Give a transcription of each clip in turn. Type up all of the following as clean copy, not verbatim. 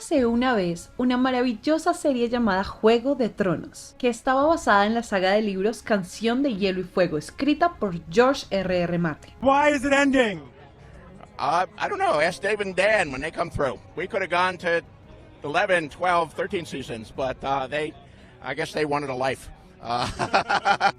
Érase una vez una maravillosa serie llamada Juego de Tronos, que estaba basada en la saga de libros Canción de Hielo y Fuego, escrita por George R. Martin. Why is it ending? I don't know. Ask Dave and Dan when they come through. We could have gone to 11, 12, 13 seasons, but I guess they wanted a life.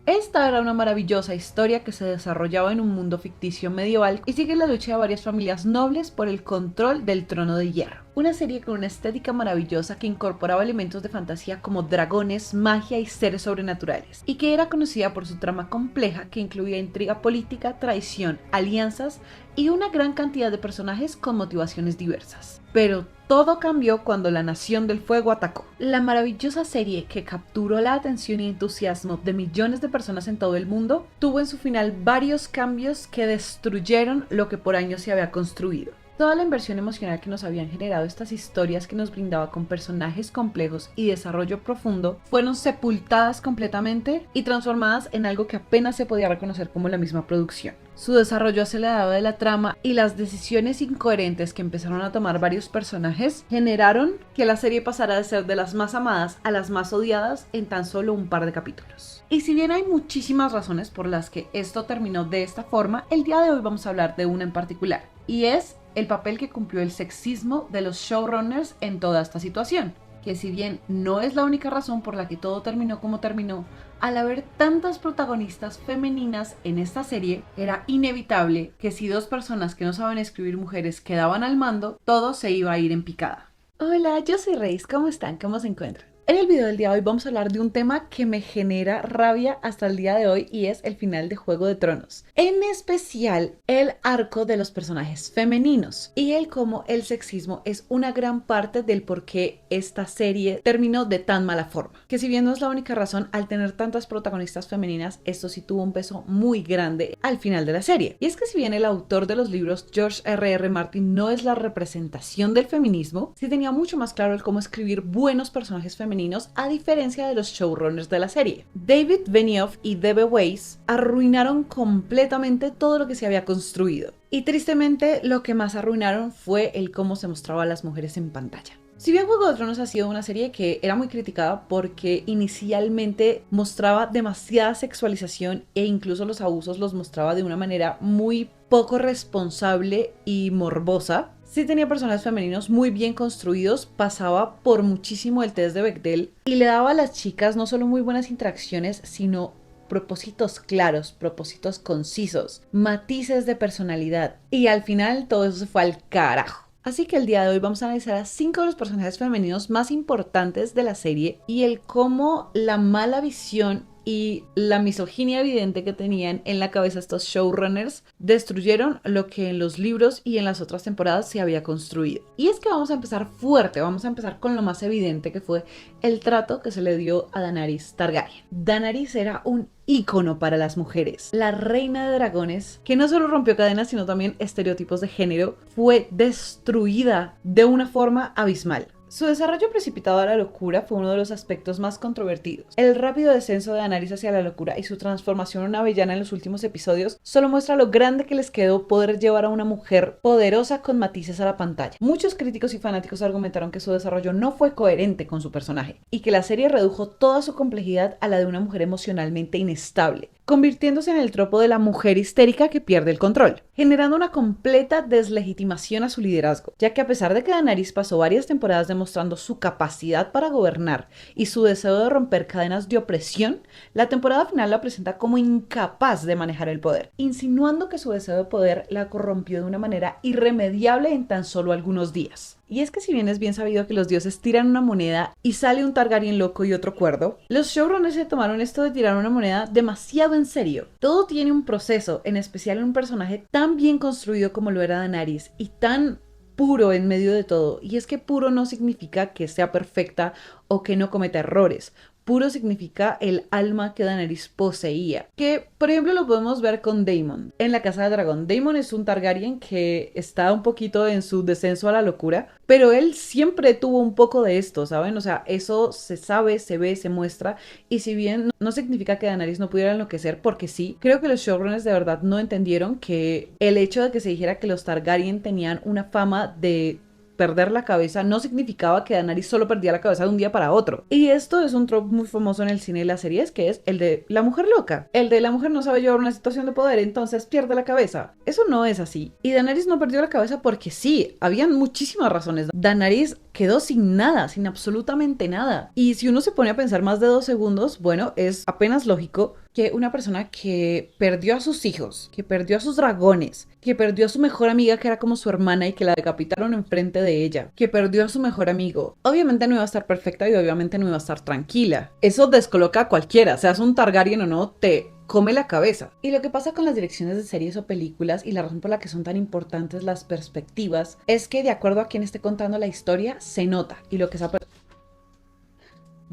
Esta era una maravillosa historia que se desarrollaba en un mundo ficticio medieval y sigue la lucha de varias familias nobles por el control del trono de hierro. Una serie con una estética maravillosa que incorporaba elementos de fantasía como dragones, magia y seres sobrenaturales, y que era conocida por su trama compleja que incluía intriga política, traición, alianzas y una gran cantidad de personajes con motivaciones diversas. Pero todo cambió cuando la Nación del Fuego atacó. La maravillosa serie que capturó la atención y entusiasmo de millones de personas en todo el mundo tuvo en su final varios cambios que destruyeron lo que por años se había construido. Toda la inversión emocional que nos habían generado estas historias que nos brindaba con personajes complejos y desarrollo profundo fueron sepultadas completamente y transformadas en algo que apenas se podía reconocer como la misma producción. Su desarrollo acelerado de la trama y las decisiones incoherentes que empezaron a tomar varios personajes generaron que la serie pasara de ser de las más amadas a las más odiadas en tan solo un par de capítulos. Y si bien hay muchísimas razones por las que esto terminó de esta forma, el día de hoy vamos a hablar de una en particular, y es el papel que cumplió el sexismo de los showrunners en toda esta situación, que si bien no es la única razón por la que todo terminó como terminó, al haber tantas protagonistas femeninas en esta serie, era inevitable que si dos personas que no saben escribir mujeres quedaban al mando, todo se iba a ir en picada. Hola, yo soy Reis, ¿cómo están? ¿Cómo se encuentran? En el video del día de hoy vamos a hablar de un tema que me genera rabia hasta el día de hoy y es el final de Juego de Tronos. En especial el arco de los personajes femeninos y el cómo el sexismo es una gran parte del por qué esta serie terminó de tan mala forma. Que si bien no es la única razón, al tener tantas protagonistas femeninas, esto sí tuvo un peso muy grande al final de la serie. Y es que si bien el autor de los libros, George R. Martin, no es la representación del feminismo, sí tenía mucho más claro el cómo escribir buenos personajes femeninos a diferencia de los showrunners de la serie. David Benioff y D.B. Weiss arruinaron completamente todo lo que se había construido. Y tristemente lo que más arruinaron fue el cómo se mostraba a las mujeres en pantalla. Si bien Juego de Tronos ha sido una serie que era muy criticada porque inicialmente mostraba demasiada sexualización e incluso los abusos los mostraba de una manera muy poco responsable y morbosa, sí tenía personajes femeninos muy bien construidos, pasaba por muchísimo el test de Bechdel y le daba a las chicas no solo muy buenas interacciones, sino propósitos claros, propósitos concisos, matices de personalidad. Y al final todo eso se fue al carajo. Así que el día de hoy vamos a analizar a 5 de los personajes femeninos más importantes de la serie y el cómo la mala visión y la misoginia evidente que tenían en la cabeza estos showrunners destruyeron lo que en los libros y en las otras temporadas se había construido. Y es que vamos a empezar fuerte, vamos a empezar con lo más evidente que fue el trato que se le dio a Daenerys Targaryen. Daenerys era un ícono para las mujeres, la reina de dragones, que no solo rompió cadenas sino también estereotipos de género, fue destruida de una forma abismal. Su desarrollo precipitado a la locura fue uno de los aspectos más controvertidos. El rápido descenso de Daenerys hacia la locura y su transformación en una villana en los últimos episodios solo muestra lo grande que les quedó poder llevar a una mujer poderosa con matices a la pantalla. Muchos críticos y fanáticos argumentaron que su desarrollo no fue coherente con su personaje y que la serie redujo toda su complejidad a la de una mujer emocionalmente inestable, convirtiéndose en el tropo de la mujer histérica que pierde el control, generando una completa deslegitimación a su liderazgo, ya que a pesar de que Daenerys pasó varias temporadas demostrando su capacidad para gobernar y su deseo de romper cadenas de opresión, la temporada final la presenta como incapaz de manejar el poder, insinuando que su deseo de poder la corrompió de una manera irremediable en tan solo algunos días. Y es que si bien es bien sabido que los dioses tiran una moneda y sale un Targaryen loco y otro cuerdo, los showrunners se tomaron esto de tirar una moneda demasiado en serio. Todo tiene un proceso, en especial en un personaje tan bien construido como lo era Daenerys y tan puro en medio de todo. Y es que puro no significa que sea perfecta o que no cometa errores. Puro significa el alma que Daenerys poseía. Que, por ejemplo, lo podemos ver con Daemon en la Casa del Dragón. Daemon es un Targaryen que está un poquito en su descenso a la locura, pero él siempre tuvo un poco de esto, ¿saben? O sea, eso se sabe, se ve, se muestra. Y si bien no significa que Daenerys no pudiera enloquecer, porque sí, creo que los showrunners de verdad no entendieron que el hecho de que se dijera que los Targaryen tenían una fama de perder la cabeza no significaba que Daenerys solo perdía la cabeza de un día para otro. Y esto es un trope muy famoso en el cine y las series, que es el de la mujer loca. El de la mujer no sabe llevar una situación de poder, entonces pierde la cabeza. Eso no es así. Y Daenerys no perdió la cabeza porque sí, habían muchísimas razones. Daenerys quedó sin nada, sin absolutamente nada. Y si uno se pone a pensar más de 2 segundos, bueno, es apenas lógico que una persona que perdió a sus hijos, que perdió a sus dragones, que perdió a su mejor amiga que era como su hermana y que la decapitaron enfrente de ella, que perdió a su mejor amigo, obviamente no iba a estar perfecta y obviamente no iba a estar tranquila. Eso descoloca a cualquiera, seas un Targaryen o no, te come la cabeza. Y lo que pasa con las direcciones de series o películas y la razón por la que son tan importantes las perspectivas es que de acuerdo a quien esté contando la historia se nota y lo que esa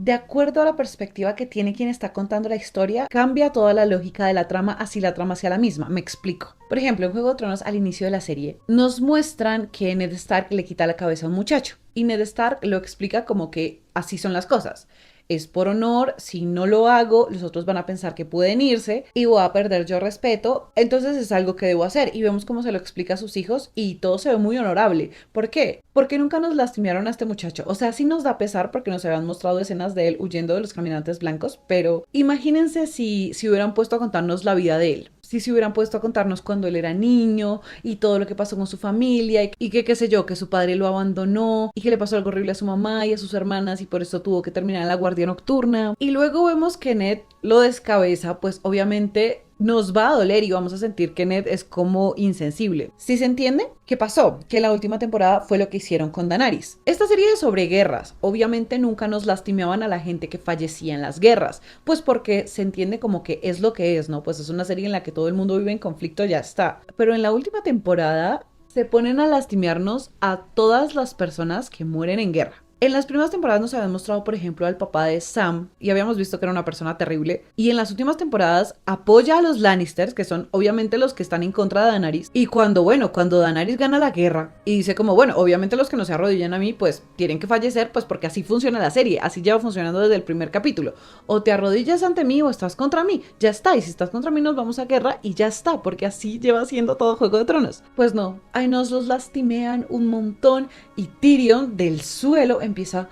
de acuerdo a la perspectiva que tiene quien está contando la historia, cambia toda la lógica de la trama, así la trama sea la misma. Me explico. Por ejemplo, en Juego de Tronos, al inicio de la serie, nos muestran que Ned Stark le quita la cabeza a un muchacho. Y Ned Stark lo explica como que así son las cosas. Es por honor, si no lo hago, los otros van a pensar que pueden irse y voy a perder yo respeto, entonces es algo que debo hacer. Y vemos cómo se lo explica a sus hijos y todo se ve muy honorable. ¿Por qué? Porque nunca nos lastimaron a este muchacho. O sea, sí nos da pesar porque nos habían mostrado escenas de él huyendo de los caminantes blancos, pero imagínense si hubieran puesto a contarnos la vida de él. Si se hubieran puesto a contarnos cuando él era niño y todo lo que pasó con su familia y que qué sé yo, que su padre lo abandonó y que le pasó algo horrible a su mamá y a sus hermanas y por eso tuvo que terminar en la guardia nocturna. Y luego vemos que Ned lo descabeza, pues obviamente nos va a doler y vamos a sentir que Ned es como insensible. ¿Sí se entiende? ¿Qué pasó? Que la última temporada fue lo que hicieron con Daenerys. Esta serie es sobre guerras. Obviamente nunca nos lastimaban a la gente que fallecía en las guerras, pues porque se entiende como que es lo que es, ¿no? Pues es una serie en la que todo el mundo vive en conflicto, ya está. Pero en la última temporada se ponen a lastimarnos a todas las personas que mueren en guerra. En las primeras temporadas nos habían mostrado, por ejemplo, al papá de Sam y habíamos visto que era una persona terrible. Y en las últimas temporadas apoya a los Lannisters, que son obviamente los que están en contra de Daenerys. Y cuando Daenerys gana la guerra y dice como, bueno, obviamente los que no se arrodillan a mí, pues tienen que fallecer, pues porque así funciona la serie, así lleva funcionando desde el primer capítulo. O te arrodillas ante mí o estás contra mí, ya está. Y si estás contra mí nos vamos a guerra y ya está, porque así lleva siendo todo Juego de Tronos. Pues no, ahí nos los lastimean un montón y Tyrion del suelo empieza,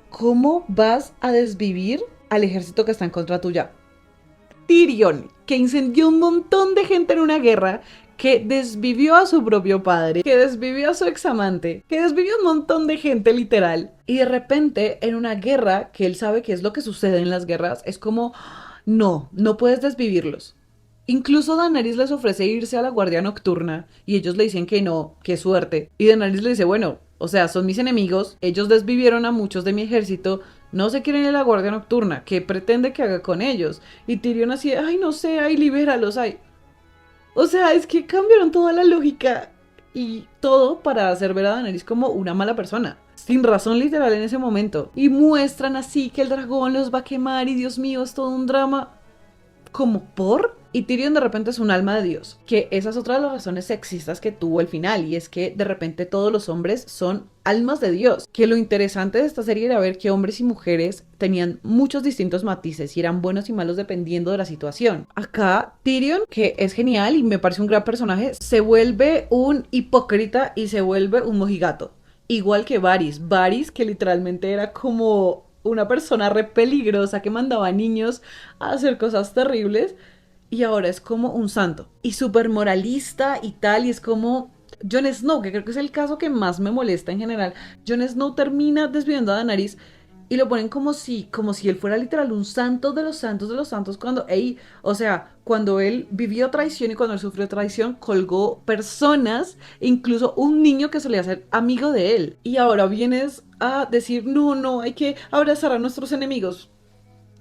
¿cómo vas a desvivir al ejército que está en contra tuya? Tyrion, que incendió un montón de gente en una guerra, que desvivió a su propio padre, que desvivió a su examante, que desvivió un montón de gente literal. Y de repente, en una guerra, que él sabe que es lo que sucede en las guerras, es como, no puedes desvivirlos. Incluso Daenerys les ofrece irse a la guardia nocturna y ellos le dicen que no, qué suerte. Y Daenerys le dice, bueno, o sea, son mis enemigos, ellos desvivieron a muchos de mi ejército, no se quieren ir a la guardia nocturna, ¿qué pretende que haga con ellos? Y Tyrion así, ay, no sé, ay, libéralos, ay. O sea, es que cambiaron toda la lógica y todo para hacer ver a Daenerys como una mala persona. Sin razón literal en ese momento. Y muestran así que el dragón los va a quemar y Dios mío, es todo un drama. ¿Como por? Y Tyrion de repente es un alma de Dios, que esa es otra de las razones sexistas que tuvo el final, y es que de repente todos los hombres son almas de Dios, que lo interesante de esta serie era ver que hombres y mujeres tenían muchos distintos matices y eran buenos y malos dependiendo de la situación. Acá Tyrion, que es genial y me parece un gran personaje, se vuelve un hipócrita y se vuelve un mojigato. Igual que Varys que literalmente era como una persona re peligrosa que mandaba a niños a hacer cosas terribles y ahora es como un santo y súper moralista y tal y es como Jon Snow, que creo que es el caso que más me molesta en general. Jon Snow termina desviando a Daenerys y lo ponen como si él fuera literal un santo de los santos de los santos cuando, o sea, cuando él vivió traición y cuando él sufrió traición, colgó personas, incluso un niño que solía ser amigo de él. Y ahora vienes a decir, no, hay que abrazar a nuestros enemigos.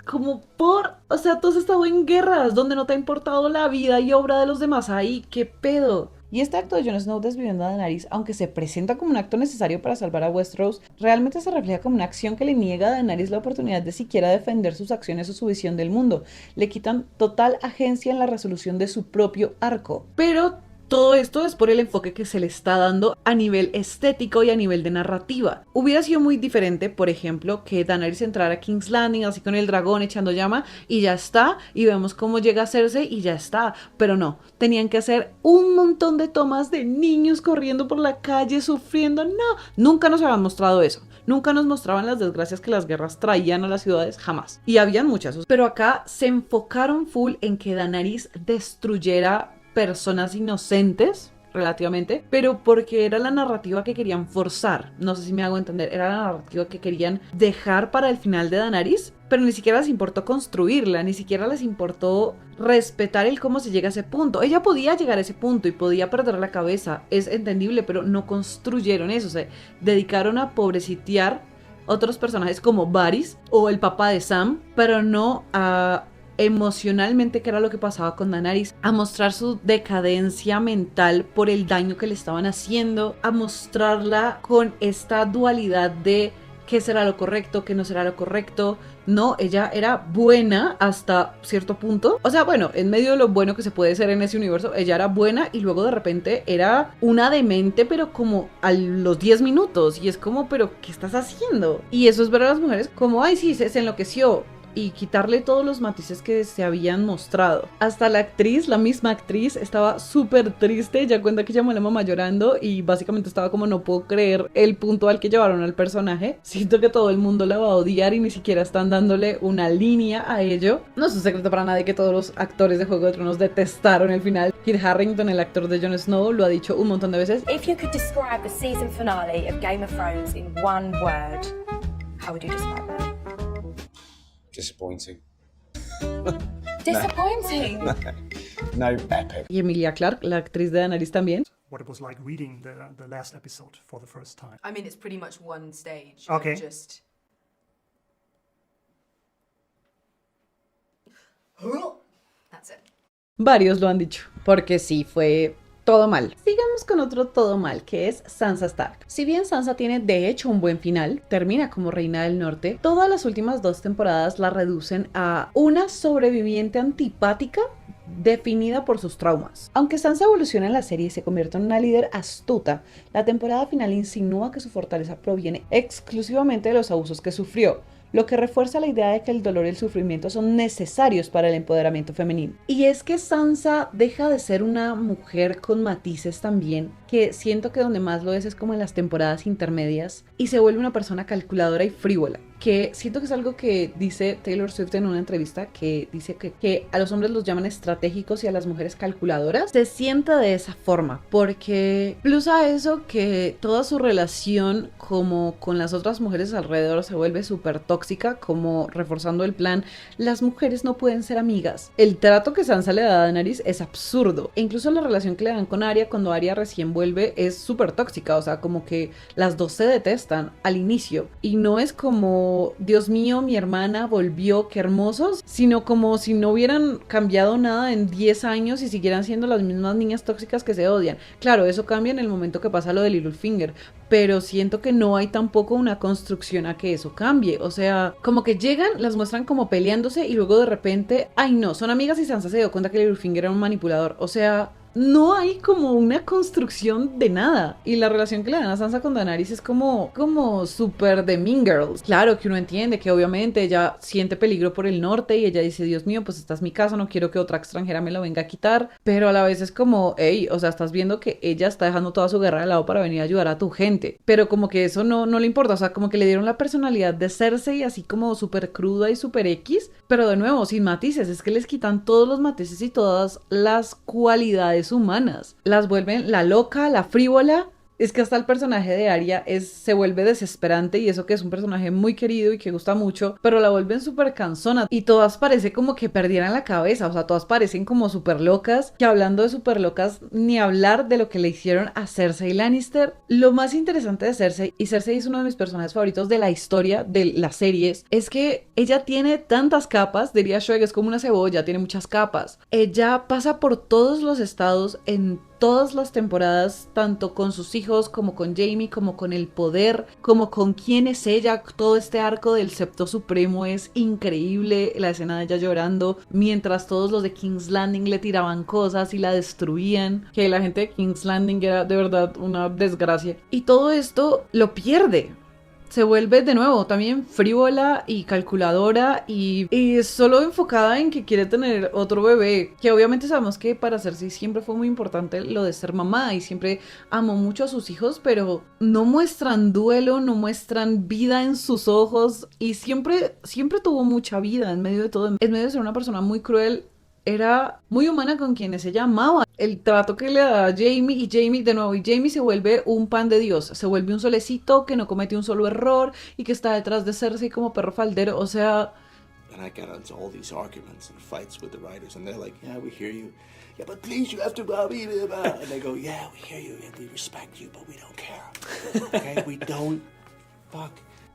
O sea, tú has estado en guerras donde no te ha importado la vida y obra de los demás ahí, ¿qué pedo? Y este acto de Jon Snow desviviendo a Daenerys, aunque se presenta como un acto necesario para salvar a Westeros, realmente se refleja como una acción que le niega a Daenerys la oportunidad de siquiera defender sus acciones o su visión del mundo. Le quitan total agencia en la resolución de su propio arco. Pero todo esto es por el enfoque que se le está dando a nivel estético y a nivel de narrativa. Hubiera sido muy diferente, por ejemplo, que Daenerys entrara a King's Landing así con el dragón echando llama y ya está, y vemos cómo llega Cersei y ya está, pero no, tenían que hacer un montón de tomas de niños corriendo por la calle sufriendo, no, nunca nos habían mostrado eso. Nunca nos mostraban las desgracias que las guerras traían a las ciudades, jamás. Y habían muchas. Pero acá se enfocaron full en que Daenerys destruyera personas inocentes, relativamente, pero porque era la narrativa que querían forzar. No sé si me hago entender. Era la narrativa que querían dejar para el final de Daenerys, pero ni siquiera les importó construirla, ni siquiera les importó respetar el cómo se llega a ese punto. Ella podía llegar a ese punto y podía perder la cabeza, es entendible, pero no construyeron eso. Se dedicaron a pobrecitear otros personajes como Varys o el papá de Sam, pero no a emocionalmente, que era lo que pasaba con Daenerys, a mostrar su decadencia mental por el daño que le estaban haciendo, a mostrarla con esta dualidad de qué será lo correcto, qué no será lo correcto. No, ella era buena hasta cierto punto. O sea, bueno, en medio de lo bueno que se puede ser en ese universo, ella era buena y luego de repente era una demente, pero como a los 10 minutos. Y es como, pero ¿qué estás haciendo? Y eso es ver a las mujeres como, ay, sí, se enloqueció. Y quitarle todos los matices que se habían mostrado. Hasta la actriz, la misma actriz, estaba súper triste. Ya cuenta que llamó a la mamá llorando y básicamente estaba como, no puedo creer el punto al que llevaron al personaje. Siento que todo el mundo la va a odiar y ni siquiera están dándole una línea a ello. No es un secreto para nadie que todos los actores de Juego de Tronos detestaron el final. Kit Harington, el actor de Jon Snow, lo ha dicho un montón de veces. If you could describe the season finale of Game of Thrones in one word, how would you describe it? Disappointing. Disappointing. No epic. Y Emilia Clarke, la actriz de Daenerys también. What it was like reading the last episode for the first time. I mean, it's pretty much one stage. Okay. Of just. That's it. Varios lo han dicho, porque sí, fue todo mal. Sigamos con otro todo mal, que es Sansa Stark. Si bien Sansa tiene de hecho un buen final, termina como reina del norte, todas las últimas 2 temporadas la reducen a una sobreviviente antipática definida por sus traumas. Aunque Sansa evoluciona en la serie y se convierte en una líder astuta, la temporada final insinúa que su fortaleza proviene exclusivamente de los abusos que sufrió, lo que refuerza la idea de que el dolor y el sufrimiento son necesarios para el empoderamiento femenino. Y es que Sansa deja de ser una mujer con matices también, que siento que donde más lo es como en las temporadas intermedias, y se vuelve una persona calculadora y frívola, que siento que es algo que dice Taylor Swift en una entrevista, que dice que a los hombres los llaman estratégicos y a las mujeres calculadoras. Se sienta de esa forma, porque plus a eso que toda su relación como con las otras mujeres alrededor se vuelve súper tóxica, como reforzando el plan, las mujeres no pueden ser amigas. El trato que Sansa le da a Daenerys es absurdo, e incluso la relación que le dan con Arya cuando Arya recién vuelve es súper tóxica, o sea, como que las dos se detestan al inicio, y no es como Dios mío, mi hermana volvió, qué hermosos, sino como si no hubieran cambiado nada en 10 años y siguieran siendo las mismas niñas tóxicas que se odian. Claro, eso cambia en el momento que pasa lo de Littlefinger, pero siento que no hay tampoco una construcción a que eso cambie. O sea, como que llegan, las muestran como peleándose y luego de repente, ay no, son amigas y Sansa se dio cuenta que Littlefinger era un manipulador. O sea, no hay como una construcción de nada. Y la relación que le dan a Sansa con Daenerys es como súper de Mean Girls. Claro que uno entiende que obviamente ella siente peligro por el norte y ella dice, Dios mío, pues esta es mi casa, no quiero que otra extranjera me lo venga a quitar. Pero a la vez es como, hey, o sea, estás viendo que ella está dejando toda su guerra de lado para venir a ayudar a tu gente. Pero como que eso no le importa. O sea, como que le dieron la personalidad de Cersei así como súper cruda y súper X. Pero de nuevo, sin matices. Es que les quitan todos los matices y todas las cualidades humanas. Las vuelven la loca, la frívola. Es que hasta el personaje de Arya se vuelve desesperante, y eso que es un personaje muy querido y que gusta mucho, pero la vuelven súper cansona y todas parece como que perdieran la cabeza. O sea, todas parecen como súper locas, que hablando de súper locas, ni hablar de lo que le hicieron a Cersei Lannister. Lo más interesante de Cersei, y Cersei es uno de mis personajes favoritos de la historia de las series, es que ella tiene tantas capas, diría Shrek, es como una cebolla, tiene muchas capas. Ella pasa por todos los estados en todas las temporadas, tanto con sus hijos como con Jaime, como con el poder, como con quién es ella. Todo este arco del Septo Supremo es increíble. La escena de ella llorando mientras todos los de King's Landing le tiraban cosas y la destruían, que la gente de King's Landing era de verdad una desgracia. Y todo esto lo pierde. Se vuelve de nuevo también frívola y calculadora y solo enfocada en que quiere tener otro bebé, que obviamente sabemos que para Cersei siempre fue muy importante lo de ser mamá y siempre amó mucho a sus hijos, pero no muestran duelo, no muestran vida en sus ojos y siempre tuvo mucha vida en medio de todo, en medio de ser una persona muy cruel. Era muy humana con quienes ella amaba. El trato que le da a Jaime y Jaime se vuelve un pan de Dios. Se vuelve un solecito que no comete un solo error y que está detrás de Cersei como perro faldero. O sea... And I got into all these arguments and fights with the writers and they're like, yeah, we hear you. Yeah, but please, you have to blah, blah, blah. And they go, yeah, we hear you and we respect you, but we don't care. Okay, we don't fuck.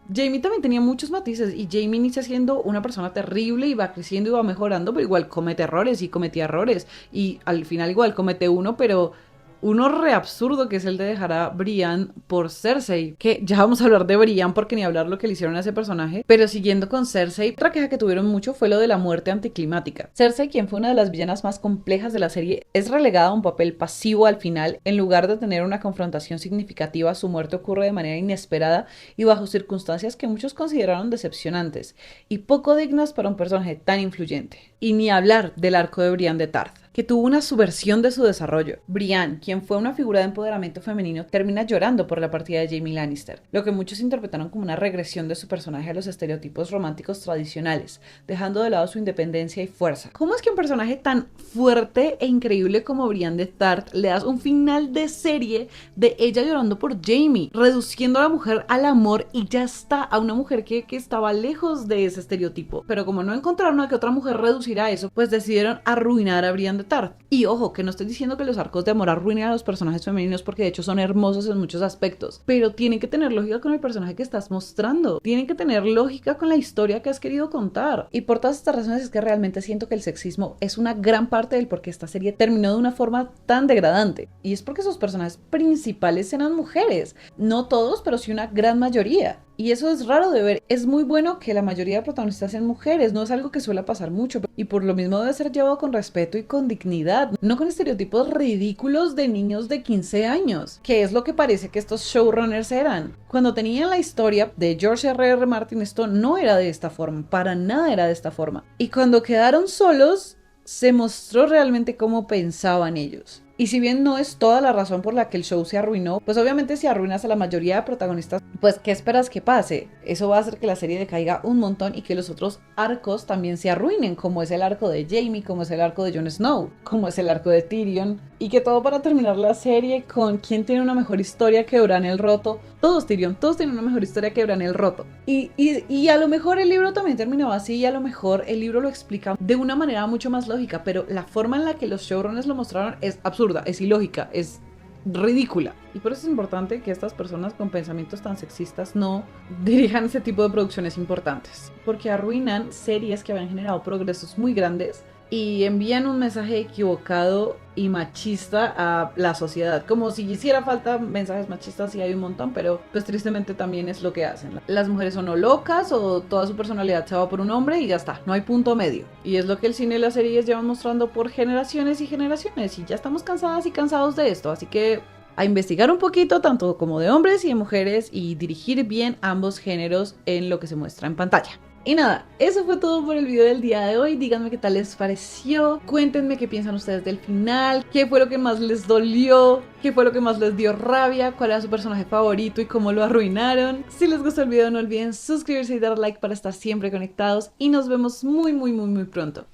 Jaime también tenía muchos matices y Jaime inicia siendo una persona terrible y va creciendo y va mejorando, pero igual comete errores y cometía errores y al final igual comete uno, pero uno re absurdo que es el de dejar a Brienne por Cersei, que ya vamos a hablar de Brienne porque ni hablar lo que le hicieron a ese personaje, pero siguiendo con Cersei, otra queja que tuvieron mucho fue lo de la muerte anticlimática. Cersei, quien fue una de las villanas más complejas de la serie, es relegada a un papel pasivo al final, en lugar de tener una confrontación significativa. Su muerte ocurre de manera inesperada y bajo circunstancias que muchos consideraron decepcionantes y poco dignas para un personaje tan influyente. Y ni hablar del arco de Brienne de Tarth, que tuvo una subversión de su desarrollo. Brienne, quien fue una figura de empoderamiento femenino, termina llorando por la partida de Jaime Lannister, lo que muchos interpretaron como una regresión de su personaje a los estereotipos románticos tradicionales, dejando de lado su independencia y fuerza. ¿Cómo es que a un personaje tan fuerte e increíble como Brienne de Tarth le das un final de serie de ella llorando por Jaime, reduciendo a la mujer al amor y ya está, a una mujer que estaba lejos de ese estereotipo? Pero como no encontraron a que otra mujer reduciera eso, pues decidieron arruinar a Brienne de Tarth. Y ojo, que no estoy diciendo que los arcos de amor arruinen a los personajes femeninos, porque de hecho son hermosos en muchos aspectos, pero tienen que tener lógica con el personaje que estás mostrando, tienen que tener lógica con la historia que has querido contar. Y por todas estas razones es que realmente siento que el sexismo es una gran parte del por qué esta serie terminó de una forma tan degradante, y es porque sus personajes principales eran mujeres, no todos, pero sí una gran mayoría. Y eso es raro de ver. Es muy bueno que la mayoría de protagonistas sean mujeres, no es algo que suele pasar mucho, y por lo mismo debe ser llevado con respeto y con dignidad, no con estereotipos ridículos de niños de 15 años, que es lo que parece que estos showrunners eran. Cuando tenían la historia de George R.R. Martin, esto no era de esta forma, para nada era de esta forma. Y cuando quedaron solos, se mostró realmente cómo pensaban ellos. Y si bien no es toda la razón por la que el show se arruinó, pues obviamente si arruinas a la mayoría de protagonistas, pues ¿qué esperas que pase? Eso va a hacer que la serie decaiga un montón y que los otros arcos también se arruinen, como es el arco de Jaime, como es el arco de Jon Snow, como es el arco de Tyrion, y que todo para terminar la serie con quién tiene una mejor historia que Bran el Roto. Todos Tyrion, todos tienen una mejor historia que Bran el Roto. Y a lo mejor el libro también terminaba así, y a lo mejor el libro lo explica de una manera mucho más lógica, pero la forma en la que los showrunners lo mostraron es absurda, es ilógica, es ridícula. Y por eso es importante que estas personas con pensamientos tan sexistas no dirijan ese tipo de producciones importantes, porque arruinan series que habían generado progresos muy grandes y envían un mensaje equivocado y machista a la sociedad, como si hiciera falta mensajes machistas, y hay un montón, pero pues tristemente también es lo que hacen. Las mujeres son o locas o toda su personalidad se va por un hombre y ya está, no hay punto medio, y es lo que el cine y las series llevan mostrando por generaciones y generaciones, y ya estamos cansadas y cansados de esto, así que a investigar un poquito, tanto como de hombres y de mujeres, y dirigir bien ambos géneros en lo que se muestra en pantalla. Y nada, eso fue todo por el video del día de hoy. Díganme qué tal les pareció, cuéntenme qué piensan ustedes del final, qué fue lo que más les dolió, qué fue lo que más les dio rabia, cuál era su personaje favorito y cómo lo arruinaron. Si les gustó el video no olviden suscribirse y dar like para estar siempre conectados, y nos vemos muy pronto.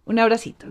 Un abracito.